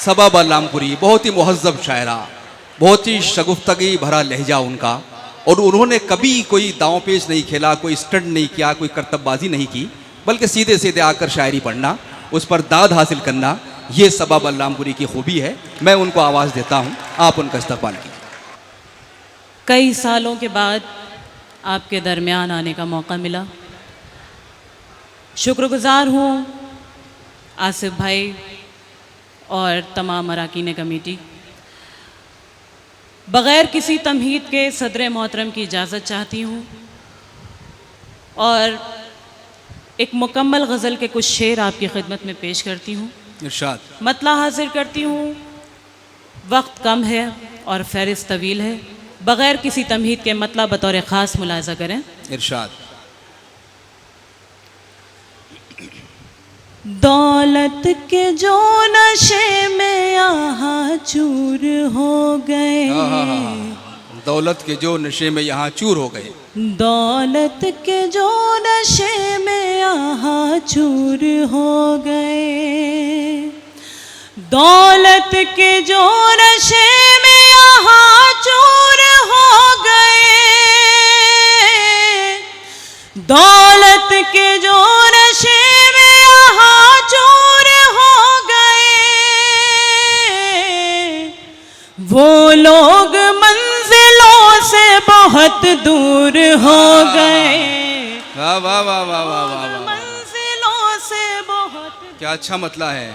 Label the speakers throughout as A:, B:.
A: सबा बलरामपुरी बहुत ही मुहज़्ज़ब शायरा, बहुत ही शगुफ्तगी भरा लहजा उनका, और उन्होंने कभी कोई दांव पेच नहीं खेला, कोई स्टंट नहीं किया, कोई करतबबाजी नहीं की, बल्कि सीधे सीधे आकर शायरी पढ़ना, उस पर दाद हासिल करना, ये सबा बलरामपुरी की खूबी है। मैं उनको आवाज़ देता हूँ, आप उनका इस्तक़बाल कीजिए।
B: कई सालों के बाद आपके दरमियान आने का मौका मिला। शुक्रगुज़ार हूँ आसिफ भाई और तमाम अरकान कमेटी। बग़ैर किसी तमहीद के सदर मोहतरम की इजाज़त चाहती हूँ और एक मुकम्मल गज़ल के कुछ शेर आपकी खिदमत में पेश करती हूँ।
A: इरशाद।
B: मतला हाजिर करती हूँ। वक्त कम है और फ़हरिस्त तवील है, बग़ैर किसी तमहीद के मतला बतौर ख़ास मुलाज़ा करें।
A: इरशाद।
B: दौलत के जो नशे में यहाँ चूर हो गए,
A: दौलत के जो नशे में यहाँ चूर हो गए,
B: दौलत के जो नशे में यहाँ चूर हो गए, दौलत के जो नशे में यहाँ चूर हो गए, दौलत के जो नशे में यहाँ चूर हो गए, वो लोग मंजिलों से बहुत दूर हो गए।
A: वाह वाह वाह वाह वाह वाह वाह,
B: मंजिलों से बहुत,
A: क्या अच्छा मतला है।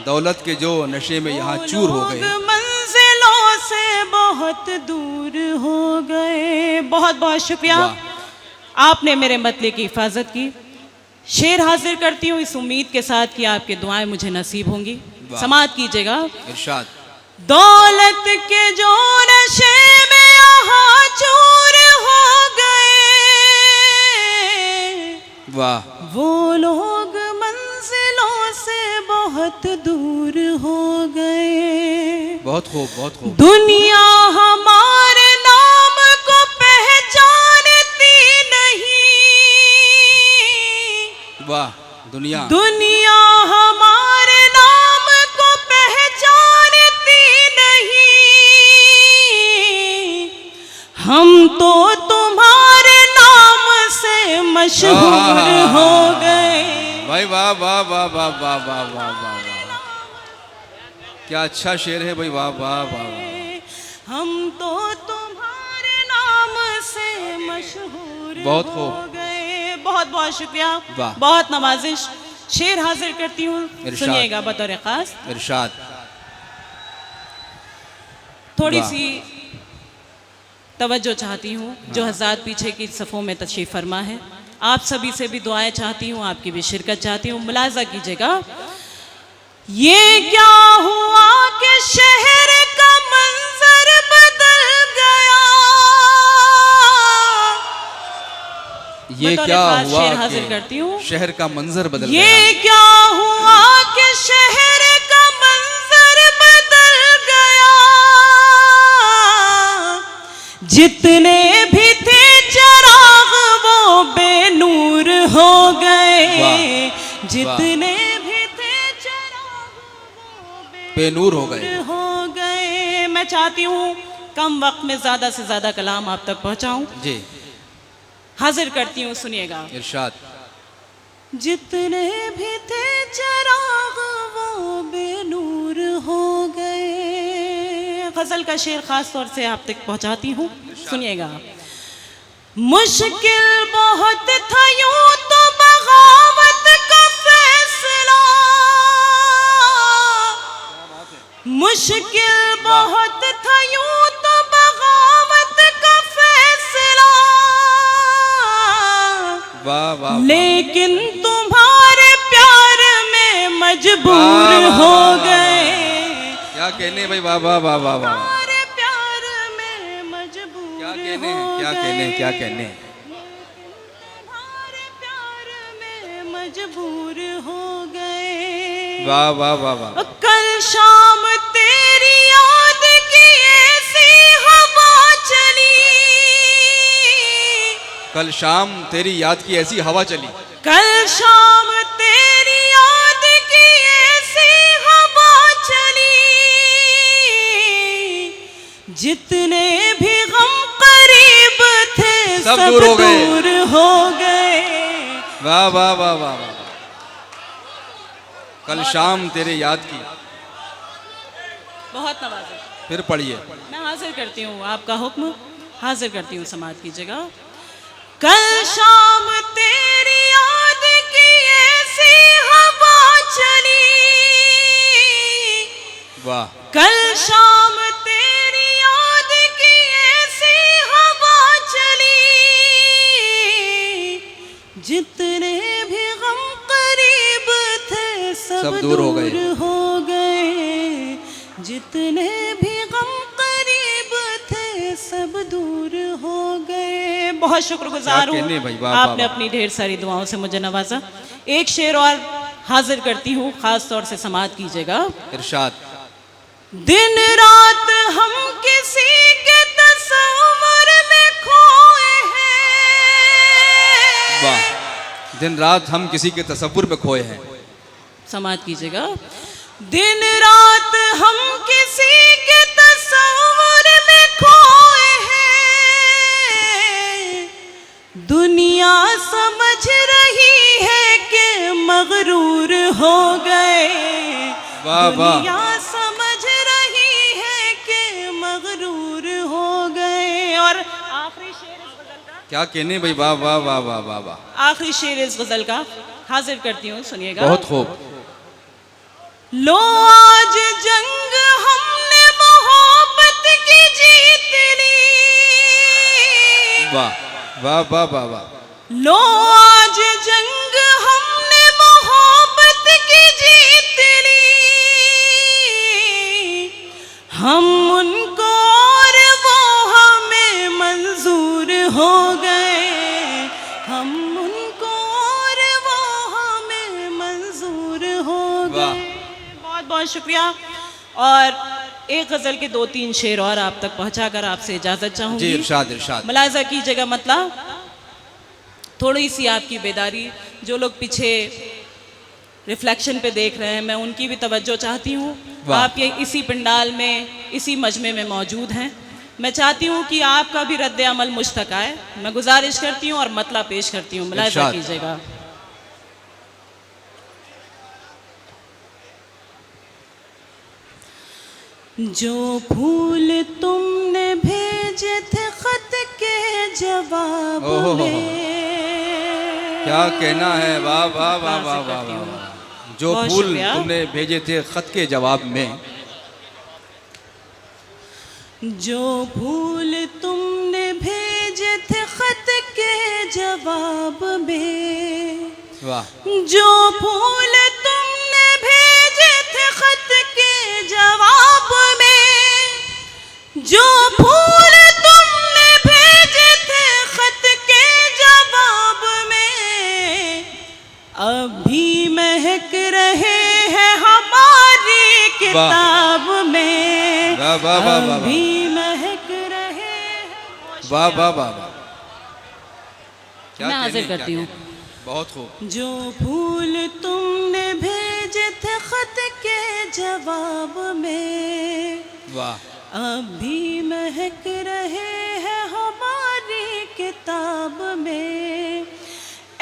A: दौलत के जो नशे में यहाँ चूर हो गए,
B: मंजिलों से बहुत दूर हो गए। बहुत बहुत शुक्रिया, आपने मेरे मतले की हिफाजत की। शेर हाजिर करती हूँ इस उम्मीद के साथ कि आपकी दुआएं मुझे नसीब होंगी। समाअत कीजिएगा।
A: इरशाद।
B: दौलत के जो नशे में यहाँ चूर हो गए,
A: वाह,
B: वो लोग मंजिलों से बहुत दूर हो गए।
A: बहुत खूब, बहुत खूब।
B: दुनिया हमारे नाम को पहचानती नहीं,
A: वाह, दुनिया
B: दुनिया हमारे नाम को पहचानती नहीं, हम तो तुम्हारे नाम से मशहूर हो गए।
A: भाई वाह वाह वाह वाह वाह वाह वाह वाह, क्या अच्छा शेर है भाई, वाह वाह वाह वाह।
B: हम तो तुम्हारे नाम से मशहूर
A: बहुत
B: हो
A: खूब।
B: गए। बहुत बहुत शुक्रिया,
A: वाह।
B: बहुत नवाजिश। शेर हाजिर करती हूँ,
A: इरशाद।
B: सुनिएगा बतौर खास।
A: इरशाद।
B: थोड़ी
A: वाह।
B: सी तवज्जो चाहती हूँ, जो हज़रात पीछे की सफ़ों में तशरीफ़ फरमा है, आप सभी से भी दुआएं चाहती हूँ, आपकी भी शिरकत चाहती हूँ। मुलाज़ा कीजिएगा। ये क्या हुआ कि शहर का मंजर बदल गया,
A: ये क्या हुआ
B: शेर हाजिर करती हूँ।
A: कि शहर का मंजर बदल गया।
B: ये क्या हुआ कि शहर का मंजर बदल गया, जितने भी थे चिराग वो बेनूर हो गए, जितने भी थे चिराग वो
A: बेनूर हो गए।
B: हो गए। मैं चाहती हूँ कम वक्त में ज़्यादा से ज़्यादा कलाम आप तक पहुँचाऊँ।
A: जी,
B: हाजिर करती हूँ, सुनिएगा।
A: इरशाद।
B: जितने भी थे चिराग वो बेनूर हो गए। गजल का शेर खास तौर से आप तक पहुंचाती हूँ, सुनिएगा। मुश्किल बहुत था यूं तो बगावत का फैसला, मुश्किल बहुत था यूं तो बगावत का फैसला,
A: वाह वाह,
B: लेकिन तुम्हारे प्यार में मजबूर हो गए।
A: क्या कहने भाई, वाह वाह वाह वाह वाह,
B: तुम्हारे प्यार में मजबूर
A: क्या कहने,
B: हो
A: क्या
B: गए।
A: कहने, क्या कहने।
B: तुम्हारे प्यार में मजबूर हो गए।
A: वाह वाह वाह वाह।
B: कल शाम तेरी याद की ऐसी हवा चली,
A: कल शाम तेरी याद की ऐसी हवा चली,
B: कल शाम तेरी याद की ऐसी हवा चली, जितने भी गम करीब थे सब दूर हो गए।
A: वाह वाह वाह वाह वाह। कल शाम तेरे याद की।
B: बहुत नवाजा।
A: फिर पढ़िए।
B: मैं हाजिर करती हूँ आपका हुक्म, हाजिर करती हूँ, समात कीजिएगा। कल शाम तेरी याद की ऐसी हवा चली,
A: वाह।
B: कल शाम तेरी याद की ऐसी हवा चली, जितने भी गम करीब थे सब दूर हो गए। जितने भी गम करीब थे सब दूर हो गए। बहुत शुक्रगुजार हूँ, आपने अपनी ढेर सारी दुआओं से मुझे नवाजा। एक शेर और हाजिर करती हूँ, खास तौर से समात कीजिएगा।
A: इरशाद।
B: दिन रात हम किसी के तस्वर में खोए हैं।
A: वाह। दिन रात हम किसी के तस्वुर में खोए हैं।
B: समात कीजिएगा। दिन रात हम किसी के तस्वर में खोए हैं। दुनिया समझ रही है कि मगरूर हो गए।
A: वाह वाह।
B: दुनिया समझ रही है कि मगरूर हो गए। और आखिरी शेर इस गजल का,
A: क्या कहने भाई, वाह वाह वाह वाह वाह वाह।
B: आखिरी शेर इस गजल का हाजिर करती हूँ, सुनिएगा।
A: बहुत खूब।
B: लो आज जंग हमने मोहब्बत की जीत ली।
A: वाह वाह वाह वाह वाह।
B: लो आज जंग हमने मोहब्बत की जीत ली। हम उनको और वो हमें मंजूर हो गए। हम उनको और वो हमें मंजूर हो गए। बहुत बहुत शुक्रिया। और एक गजल के 2-3 शेर और आप तक पहुंचाकर आपसे इजाजत चाहूंगी।
A: जी इरशाद इरशाद।
B: मुलाजा कीजिएगा, मतलब थोड़ी सी आपकी बेदारी, जो लोग पीछे रिफ्लेक्शन पे देख रहे हैं, मैं उनकी भी तवज्जो चाहती हूँ। आप ये इसी पंडाल में, इसी मजमे में मौजूद हैं। मैं चाहती हूँ कि आपका भी रद्द अमल मुझ तक आए। मैं गुजारिश करती हूँ और मतला पेश करती हूँ, मुलाजा कीजिएगा। जो फूल तुमने भेजे थे खत के जवाब में।
A: क्या कहना है, वाह वाह वाह वाह वाह वाह। जो फूल तुमने भेजे थे खत के जवाब में।
B: जो फूल तुमने भेजे थे खत के जवाब में।
A: वाह।
B: जो फूल तुमने भेजे थे खत के जवाब में। जो फूल तुमने भेजे थे खत के जवाब में, अभी महक रहे हैं हमारी किताब में। अभी महक रहे हैं।
A: वाह वाह वाह वाह।
B: मैं हाजिर करती हूँ।
A: बहुत खूब।
B: जो फूल तुमने भेजे थे खत के जवाब में,
A: वाह,
B: अभी महक रहे हैं हमारी किताब में।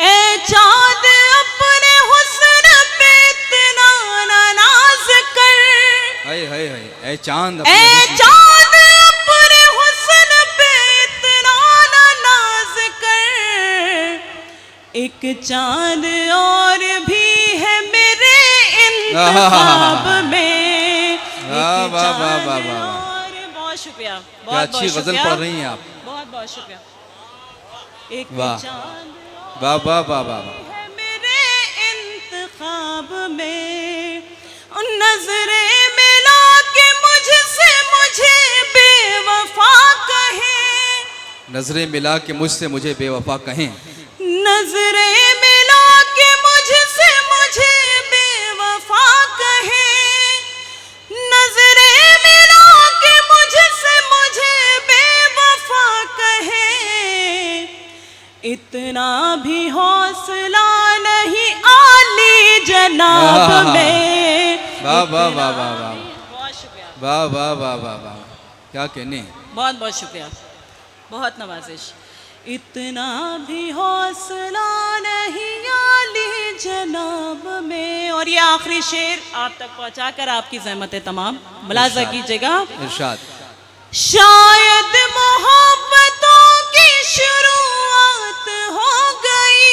B: ए चाँद अपने हुस्न पे इतना ना नाज कर।
A: हाय हाय हाय। ए चाँद
B: अपने हुस्न पे इतना ना नाज कर। एक चाँद और भी है मेरे इंतखाब में।
A: वाह वाह वाह वाह।
B: बहुत शुक्रिया।
A: क्या अच्छी गजल पढ़ रही हैं आप।
B: बहुत बहुत शुक्रिया। एक
A: वाह
B: चाँद
A: वाह वाह वाह वाह।
B: है मेरे इंतखाब में। नजरें मिला के मुझसे मुझे बेवफा कहें।
A: नजरें मिला के मुझसे मुझे बेवफा कहें।
B: नजरें मिला के मुझसे मुझे बेवफा कहें। नजरें मिला के मुझसे मुझे बेवफा कहें। इतना भी हौसला नहीं आली जनाब में।
A: वाह वाह वाह वाह वाह।
B: बहुत शुक्रिया।
A: वाह वाह वाह वाह वाह। क्या कहने।
B: बहुत बहुत शुक्रिया, बहुत नवाजिश। इतना भी हौसला नहीं आली जनाब में। और ये आखिरी शेर आप तक पहुंचाकर आपकी ज़हमत तमाम मुलाजा
A: इरशाद।
B: कीजिएगा।
A: इरशाद।
B: शायद मोहब्बतों की शुरुआत हो गई,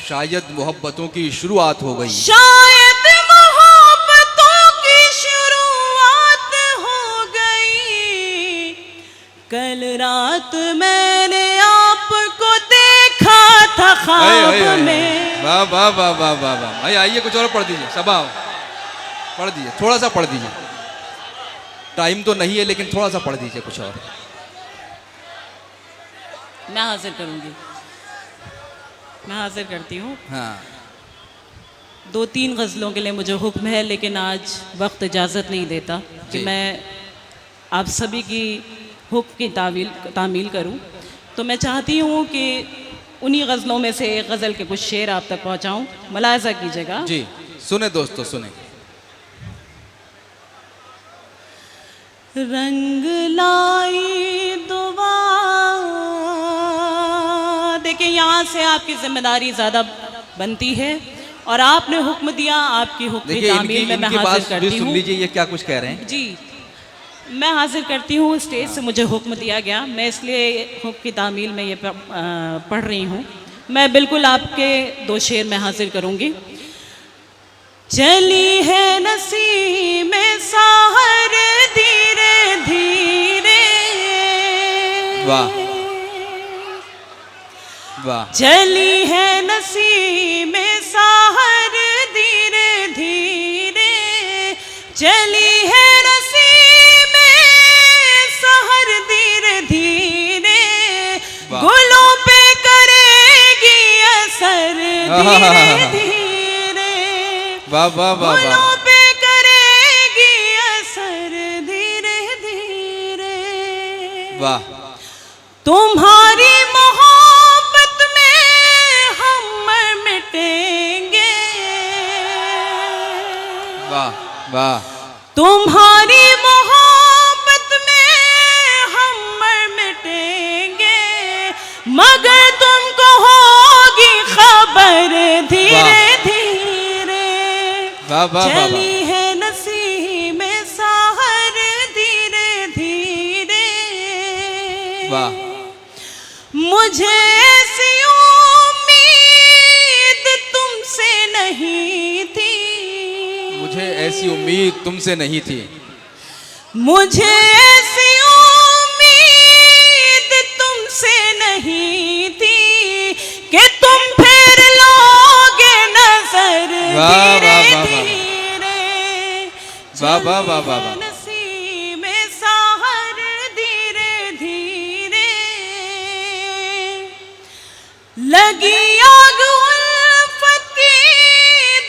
A: शायद मोहब्बतों की शुरुआत हो गई,
B: शायद मोहब्बतों की शुरुआत हो गई। कल रात मैंने आपको देखा था ख्वाब में।
A: वाह वाह वाह वाह वाह वाह। भाई आइए कुछ और पढ़ दीजिए, सबा पढ़ दीजिए, थोड़ा सा पढ़ दीजिए। टाइम तो नहीं है लेकिन थोड़ा सा पढ़ दीजिए कुछ और।
B: मैं हाजिर करूंगी, मैं हाजिर करती हूँ।
A: हाँ
B: 2-3 गज़लों के लिए मुझे हुक्म है, लेकिन आज वक्त इजाज़त नहीं देता कि
A: जी।
B: मैं आप सभी की हुक्म की तामील करूं। तो मैं चाहती हूँ कि उन्हीं गज़लों में से एक गज़ल के कुछ शेर आप तक पहुँचाऊँ, मुलाज़ा कीजिएगा।
A: जी सुने दोस्तों सुने।
B: रंग लाई दुआ। देखिए यहाँ से आपकी जिम्मेदारी ज़्यादा बनती है और आपने हुक्म दिया, आपकी हुक्म
A: देखिए
B: तामील में मैं
A: इनकी
B: हाजिर
A: बात
B: करती
A: भी सुन
B: हूँ।
A: लीजिए, ये क्या कुछ कह रहे हैं।
B: जी मैं हाजिर करती हूँ। स्टेज से मुझे हुक्म दिया गया, मैं इसलिए हुक्म की तामील में ये पढ़ रही हूँ। मैं बिल्कुल आपके 2 शेर में हाजिर करूँगी। चली है नसीम में साहर धीरे धीरे।
A: वाह वाह।
B: चली है नसीम में साहर धीरे धीरे। चली है नसीम में साहर धीरे धीरे।
A: वाह।
B: गुलों पे करेगी असर धीरे धीरे।
A: वाह वाह वाह वाह।
B: गुलों पे करेगी असर धीरे धीरे।
A: वाह
B: तुम्हारी मोहब्बत में हम मर मिटेंगे।
A: वाह वाह।
B: तुम्हारी मोहब्बत में हम मर मिटेंगे, मगर तुमको होगी खबर धीरे धीरे।
A: वाह वाह वाह।
B: चली है नसीम में साहर धीरे धीरे।
A: वाह।
B: मुझे ऐसी उम्मीद तुमसे नहीं थी।
A: मुझे ऐसी उम्मीद तुमसे नहीं थी।
B: मुझे ऐसी उम्मीद तुमसे नहीं थी कि तुम फिर लोगे नजर
A: वाह,
B: धीरे
A: वाह, वाह, वाह।
B: धीरे।
A: वाह, वाह, वाह, वाह, वाह।
B: नसीम में साहर धीरे धीरे। लगी आग उल्फत की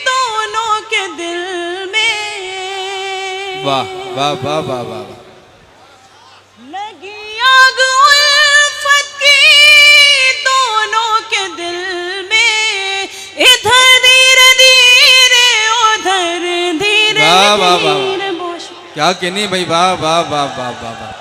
B: दोनों के दिल में।
A: वाह वाह वाह वाह वाह।
B: लगी आग उल्फत की दोनों के दिल में। इधर धीरे धीरे उधर धीरे
A: वाह, वाह, वाह, वाह।
B: धीरे।
A: क्या कहनी भाई, वाह वाह वाह वाह वाह वाह।